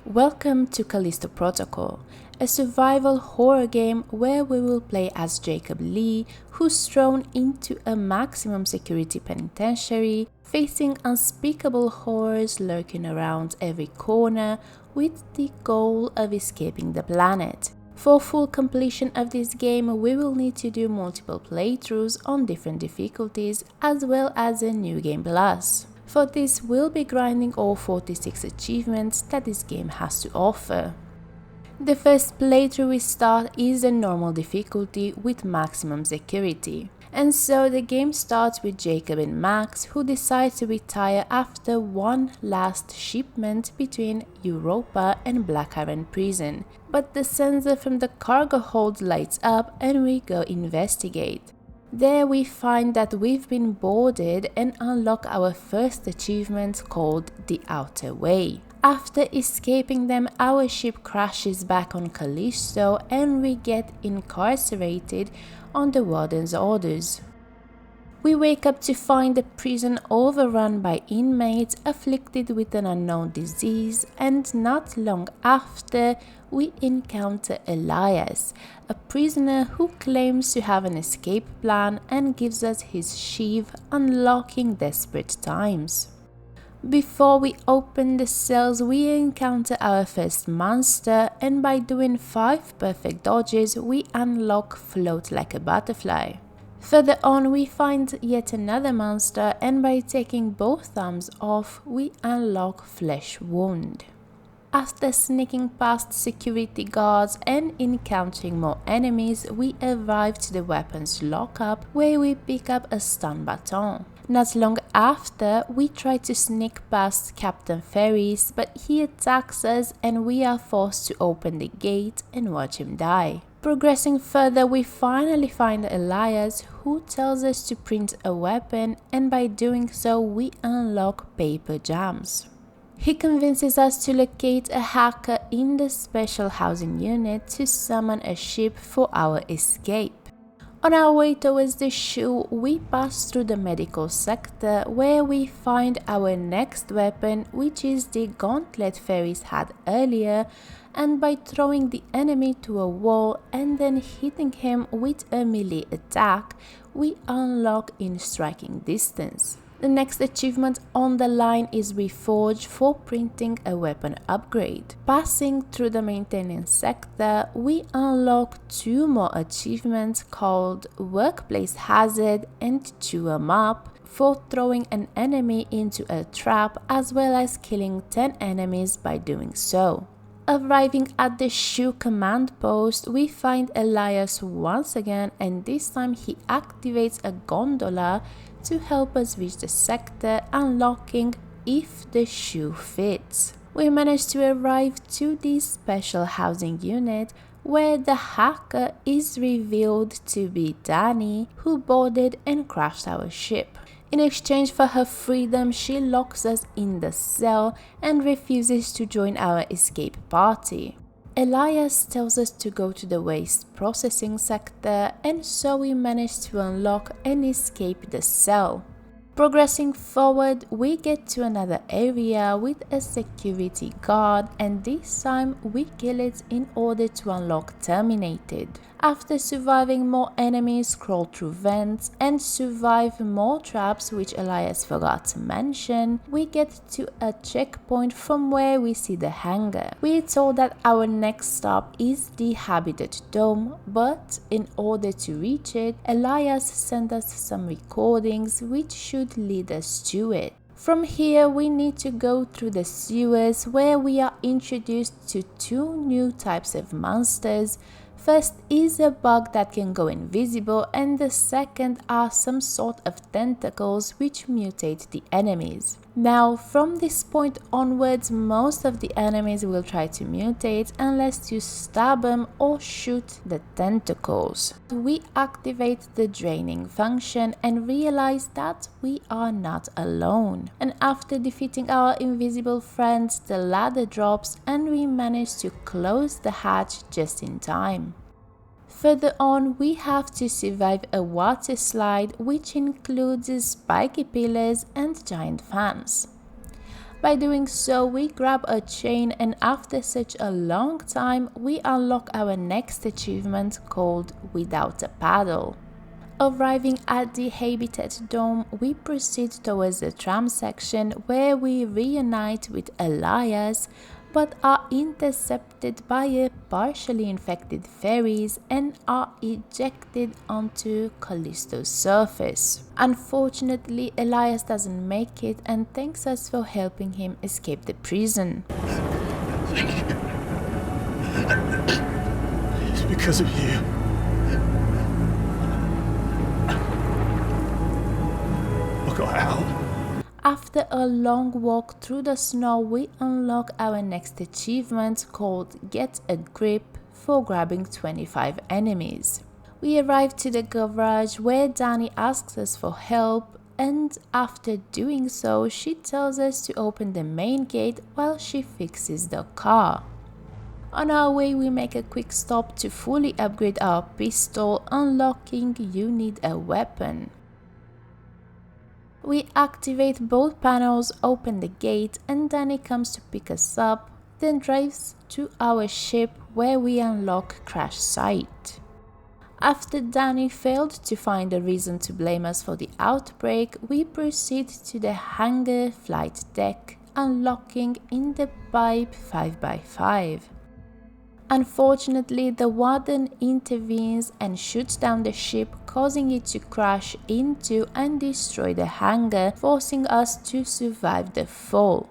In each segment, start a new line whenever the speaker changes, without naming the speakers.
Welcome to Calisto Protocol, a survival horror game where we will play as Jacob Lee, who's thrown into a maximum security penitentiary, facing unspeakable horrors lurking around every corner with the goal of escaping the planet. For full completion of this game, we will need to do multiple playthroughs on different difficulties as well as a New Game Plus. For this, we'll be grinding all 46 achievements that this game has to offer. The first playthrough we start is a normal difficulty with maximum security. And so the game starts with Jacob and Max, who decide to retire after one last shipment between Europa and Black Iron Prison. But the sensor from the cargo hold lights up and we go investigate. There we find that we've been boarded and unlock our first achievement called the Outer Way. After escaping them, our ship crashes back on Callisto and we get incarcerated on the warden's orders. We wake up to find the prison overrun by inmates afflicted with an unknown disease, and not long after we encounter Elias, a prisoner who claims to have an escape plan and gives us his sheath, unlocking desperate times. Before we open the cells, we encounter our first monster, and by doing 5 perfect dodges, we unlock Float Like a Butterfly. Further on, we find yet another monster, and by taking both thumbs off, we unlock Flesh Wound. After sneaking past security guards and encountering more enemies, we arrive to the weapons lockup where we pick up a stun baton. Not long after, we try to sneak past Captain Ferris, but he attacks us and we are forced to open the gate and watch him die. Progressing further, we finally find Elias, who tells us to print a weapon, and by doing so we unlock Paper Jams. He convinces us to locate a hacker in the special housing unit to summon a ship for our escape. On our way towards the shoe, we pass through the medical sector where we find our next weapon, which is the gauntlet Ferris had earlier, and by throwing the enemy to a wall and then hitting him with a melee attack, we unlock in striking distance. The next achievement on the line is Reforge for printing a weapon upgrade. Passing through the maintenance sector, we unlock 2 more achievements called Workplace Hazard and Chew 'em Up for throwing an enemy into a trap as well as killing 10 enemies by doing so. Arriving at the shoe command post, we find Elias once again, and this time he activates a gondola to help us reach the sector, unlocking If the Shoe Fits. We manage to arrive to the special housing unit where the hacker is revealed to be Danny, who boarded and crashed our ship. In exchange for her freedom, she locks us in the cell and refuses to join our escape party. Elias tells us to go to the waste processing sector, and so we manage to unlock and escape the cell. Progressing forward, we get to another area with a security guard, and this time we kill it in order to unlock Terminated. After surviving more enemies, crawl through vents, and survive more traps which Elias forgot to mention, we get to a checkpoint from where we see the hangar. We are told that our next stop is the Habitat Dome, but in order to reach it, Elias sent us some recordings which should lead us to it. From here, we need to go through the sewers where we are introduced to 2 new types of monsters. First is a bug that can go invisible, and the second are some sort of tentacles which mutate the enemies. Now, from this point onwards, most of the enemies will try to mutate unless you stab them or shoot the tentacles. We activate the draining function and realize that we are not alone. And after defeating our invisible friends, the ladder drops and we manage to close the hatch just in time. Further on, we have to survive a water slide which includes spiky pillars and giant fans. By doing so, we grab a chain, and after such a long time, we unlock our next achievement called Without a Paddle. Arriving at the Habitat Dome, we proceed towards the tram section where we reunite with Elias, but are intercepted by a partially infected fairies and are ejected onto Callisto's surface. Unfortunately, Elias doesn't make it and thanks us for helping him escape the prison.
It's because of you. I got out.
After a long walk through the snow, we unlock our next achievement called Get a Grip for grabbing 25 enemies. We arrive to the garage where Danny asks us for help, and after doing so, she tells us to open the main gate while she fixes the car. On our way, we make a quick stop to fully upgrade our pistol, unlocking You Need a Weapon. We activate both panels, open the gate, and Danny comes to pick us up, then drives to our ship where we unlock Crash Site. After Danny failed to find a reason to blame us for the outbreak, we proceed to the hangar flight deck, unlocking In the Pipe 5x5. Unfortunately, the warden intervenes and shoots down the ship, causing it to crash into and destroy the hangar, forcing us to survive the fall.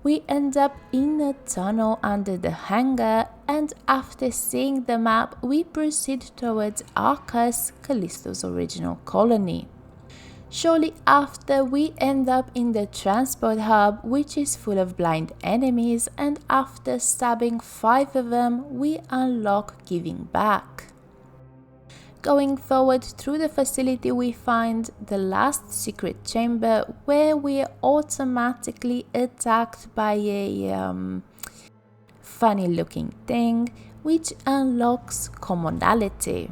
We end up in a tunnel under the hangar, and after seeing the map, we proceed towards Arcus, Callisto's original colony. Shortly after, we end up in the transport hub, which is full of blind enemies, and after stabbing 5 of them, we unlock Giving Back. Going forward through the facility, we find the last secret chamber where we are automatically attacked by a funny looking thing, which unlocks commonality.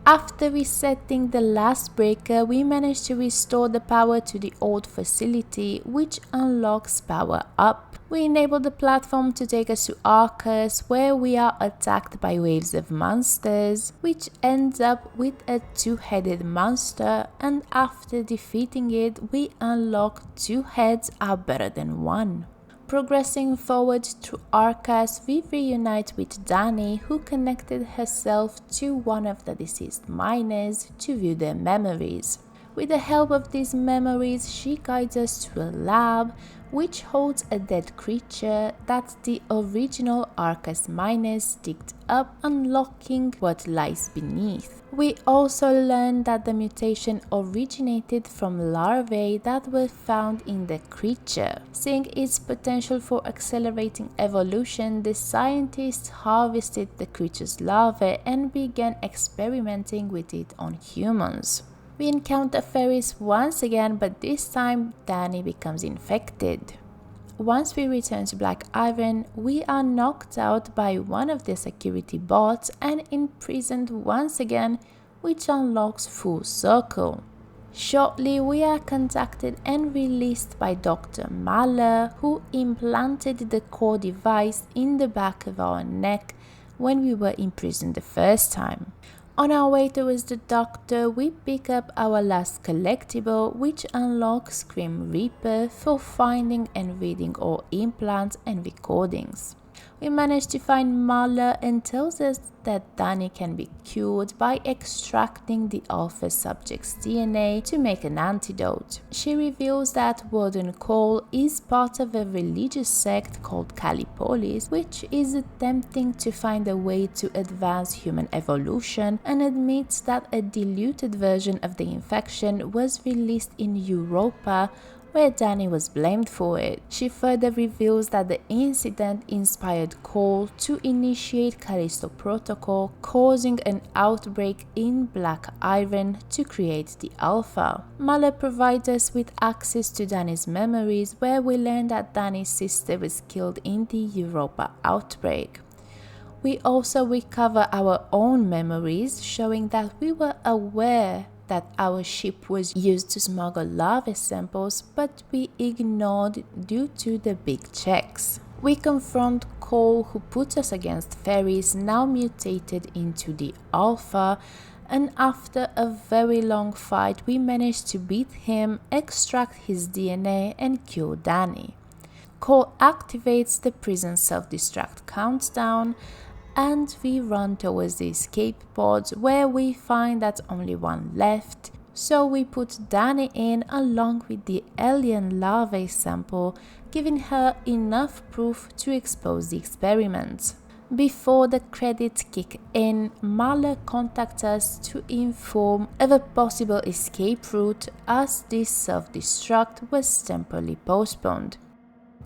After resetting the last breaker, we manage to restore the power to the old facility, which unlocks Power Up. We enable the platform to take us to Arcus, where we are attacked by waves of monsters, which ends up with a 2-headed monster, and after defeating it, we unlock 2 heads are better than 1. Progressing forward through Arcus, we reunite with Danny, who connected herself to one of the deceased miners to view their memories. With the help of these memories, she guides us to a lab which holds a dead creature that the original Arcus miners digged up, unlocking what lies beneath. We also learn that the mutation originated from larvae that were found in the creature. Seeing its potential for accelerating evolution, the scientists harvested the creature's larvae and began experimenting with it on humans. We encounter fairies once again, but this time Danny becomes infected. Once we return to Black Iron, we are knocked out by one of the security bots and imprisoned once again, which unlocks Full Circle. Shortly, we are contacted and released by Dr. Mahler, who implanted the core device in the back of our neck when we were imprisoned the first time. On our way towards the doctor, we pick up our last collectible, which unlocks Grim Reaper for finding and reading all implants and recordings. We manage to find Mahler and tells us that Danny can be cured by extracting the alpha subject's DNA to make an antidote. She reveals that Warden Cole is part of a religious sect called Callipolis, which is attempting to find a way to advance human evolution, and admits that a diluted version of the infection was released in Europa, where Danny was blamed for it. She further reveals that the incident inspired Cole to initiate Calisto Protocol, causing an outbreak in Black Iron to create the Alpha. Mahler provides us with access to Danny's memories, where we learn that Danny's sister was killed in the Europa outbreak. We also recover our own memories, showing that we were aware that our ship was used to smuggle lava samples, but we ignored due to the big checks. We confront Cole, who put us against Ferris, now mutated into the Alpha, and after a very long fight we managed to beat him, extract his DNA and kill Danny. Cole activates the prison self-destruct countdown, and we run towards the escape pod, where we find that only one left, so we put Danny in along with the alien larvae sample, giving her enough proof to expose the experiment. Before the credits kick in, Mahler contacts us to inform of a possible escape route, as this self-destruct was temporarily postponed.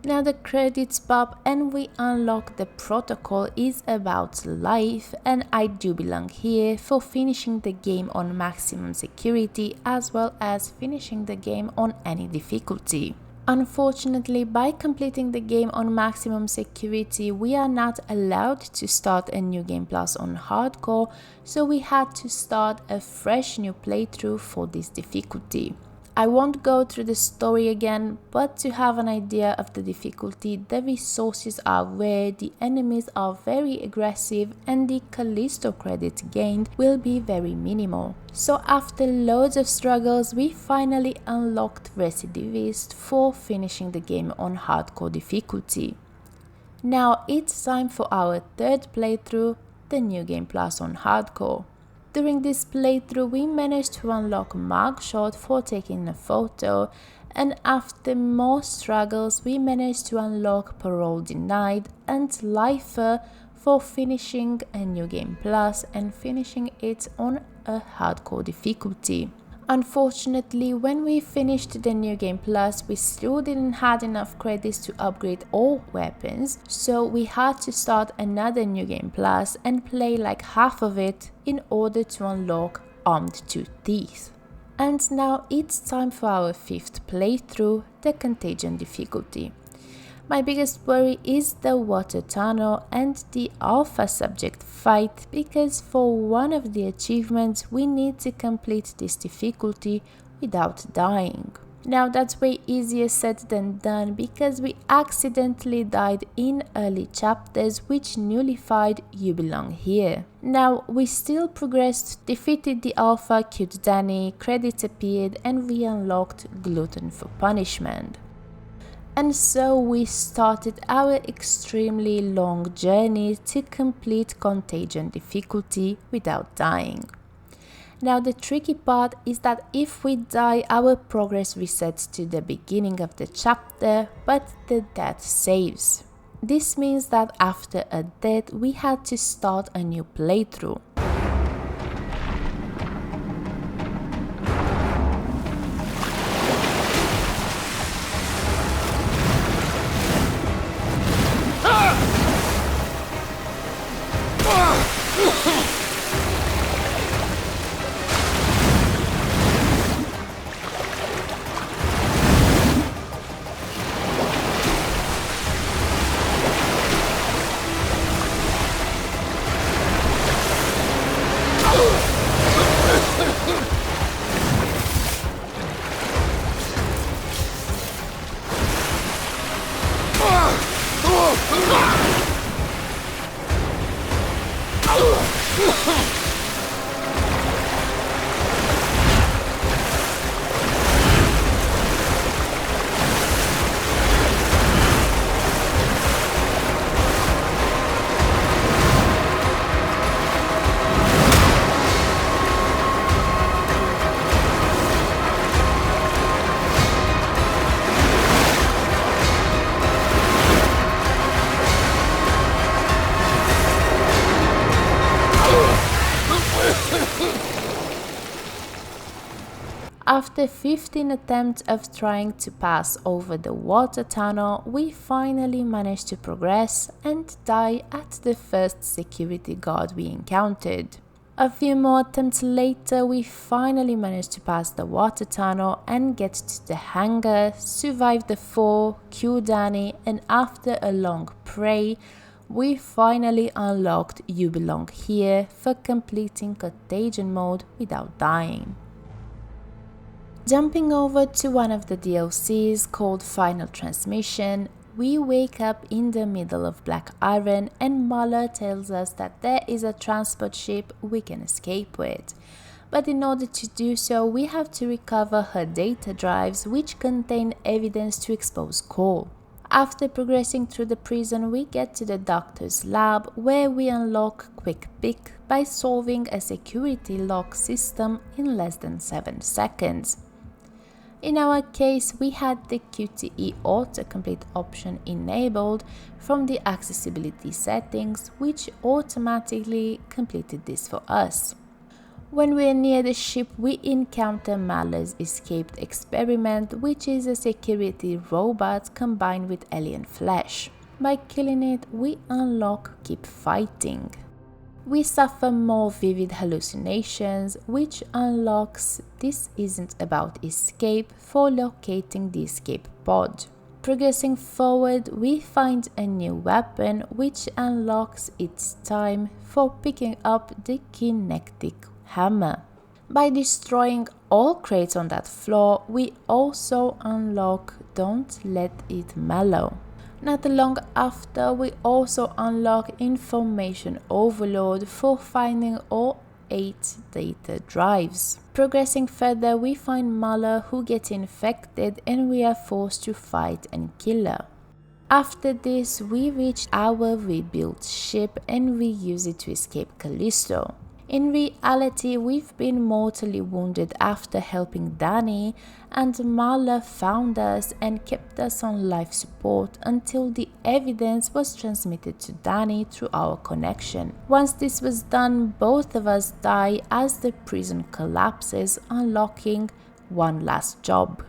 Now the credits pop and we unlock the protocol is about life, and I do belong here for finishing the game on maximum security as well as finishing the game on any difficulty. Unfortunately, by completing the game on maximum security, we are not allowed to start a new game plus on hardcore, so we had to start a fresh new playthrough for this difficulty. I won't go through the story again, but to have an idea of the difficulty, the resources are rare, the enemies are very aggressive, and the Callisto credit gained will be very minimal. So after loads of struggles, we finally unlocked Recidivist for finishing the game on hardcore difficulty. Now it's time for our third playthrough, the New Game Plus on hardcore. During this playthrough we managed to unlock Mugshot for taking a photo, and after more struggles we managed to unlock Parole Denied and Lifer for finishing a New Game Plus and finishing it on a hardcore difficulty. Unfortunately, when we finished the New Game Plus, we still didn't have enough credits to upgrade all weapons, so we had to start another New Game Plus and play like half of it in order to unlock Armed to Teeth. And now it's time for our fifth playthrough, the Contagion difficulty. My biggest worry is the water tunnel and the alpha subject fight, because for one of the achievements we need to complete this difficulty without dying. Now that's way easier said than done, because we accidentally died in early chapters which nullified You Belong Here. Now we still progressed, defeated the alpha, killed Danny, credits appeared, and we unlocked Glutton for Punishment. And so we started our extremely long journey to complete Contagion difficulty without dying. Now the tricky part is that if we die, our progress resets to the beginning of the chapter, but the death saves. This means that after a death we had to start a new playthrough. After 15 attempts of trying to pass over the water tunnel, we finally managed to progress and die at the first security guard we encountered. A few more attempts later, we finally managed to pass the water tunnel and get to the hangar, survive the fall, kill Danny, and after a long pray, we finally unlocked You Belong Here for completing Contagion mode without dying. Jumping over to one of the DLCs called Final Transmission, we wake up in the middle of Black Iron and Muller tells us that there is a transport ship we can escape with. But in order to do so, we have to recover her data drives, which contain evidence to expose Cole. After progressing through the prison, we get to the doctor's lab, where we unlock Quick Pick by solving a security lock system in less than 7 seconds. In our case, we had the QTE autocomplete option enabled from the accessibility settings, which automatically completed this for us. When we are near the ship, we encounter Maller's escaped experiment, which is a security robot combined with alien flesh. By killing it, we unlock Keep Fighting. We suffer more vivid hallucinations, which unlocks This Isn't About Escape for locating the escape pod. Progressing forward, we find a new weapon, which unlocks its time for picking up the kinetic hammer. By destroying all crates on that floor, we also unlock Don't Let It Mellow. Not long after, we also unlock Information Overload for finding all 8 data drives. Progressing further, we find Muller, who gets infected, and we are forced to fight and kill her. After this, we reach our rebuilt ship and we use it to escape Callisto. In reality, we've been mortally wounded after helping Danny, and Muller found us and kept us on life support until the evidence was transmitted to Danny through our connection. Once this was done, both of us die as the prison collapses, unlocking One Last Job.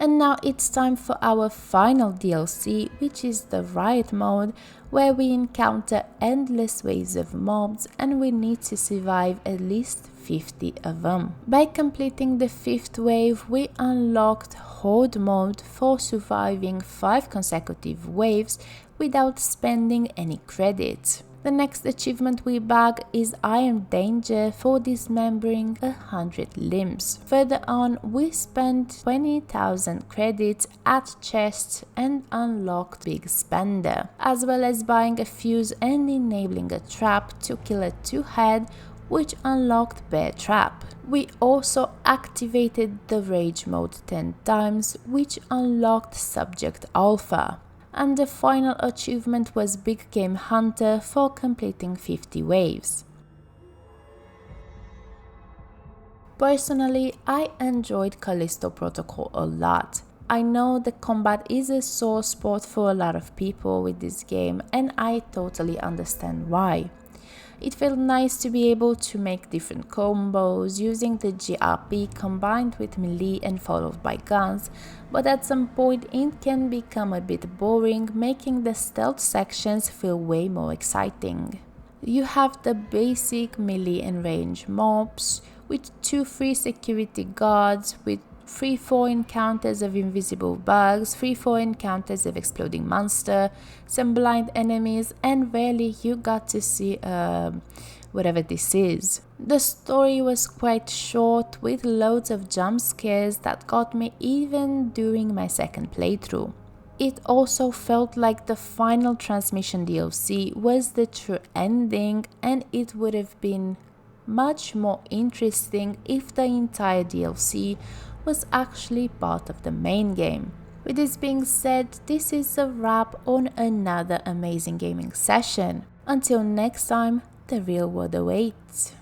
And now it's time for our final DLC, which is the Riot Mode, where we encounter endless waves of mobs and we need to survive at least 50 of them. By completing the 5th wave, we unlocked Horde Mode for surviving 5 consecutive waves without spending any credits. The next achievement we bag is Iron Danger for dismembering 100 limbs. Further on, we spent 20,000 credits at chests and unlocked Big Spender, as well as buying a fuse and enabling a trap to kill a 2-head, which unlocked Bear Trap. We also activated the Rage mode 10 times, which unlocked Subject Alpha. And the final achievement was Big Game Hunter for completing 50 waves. Personally, I enjoyed Callisto Protocol a lot. I know the combat is a sore spot for a lot of people with this game, and I totally understand why. It felt nice to be able to make different combos using the GRP combined with melee and followed by guns, but at some point it can become a bit boring, making the stealth sections feel way more exciting. You have the basic melee and range mobs, with 2 free security guards, with 3-4 encounters of invisible bugs, 3-4 encounters of exploding monster, some blind enemies, and rarely you got to see whatever this is. The story was quite short, with loads of jump scares that got me even during my second playthrough. It also felt like the Final Transmission DLC was the true ending, and it would have been much more interesting if the entire DLC was actually part of the main game. With this being said, this is a wrap on another amazing gaming session. Until next time, the real world awaits.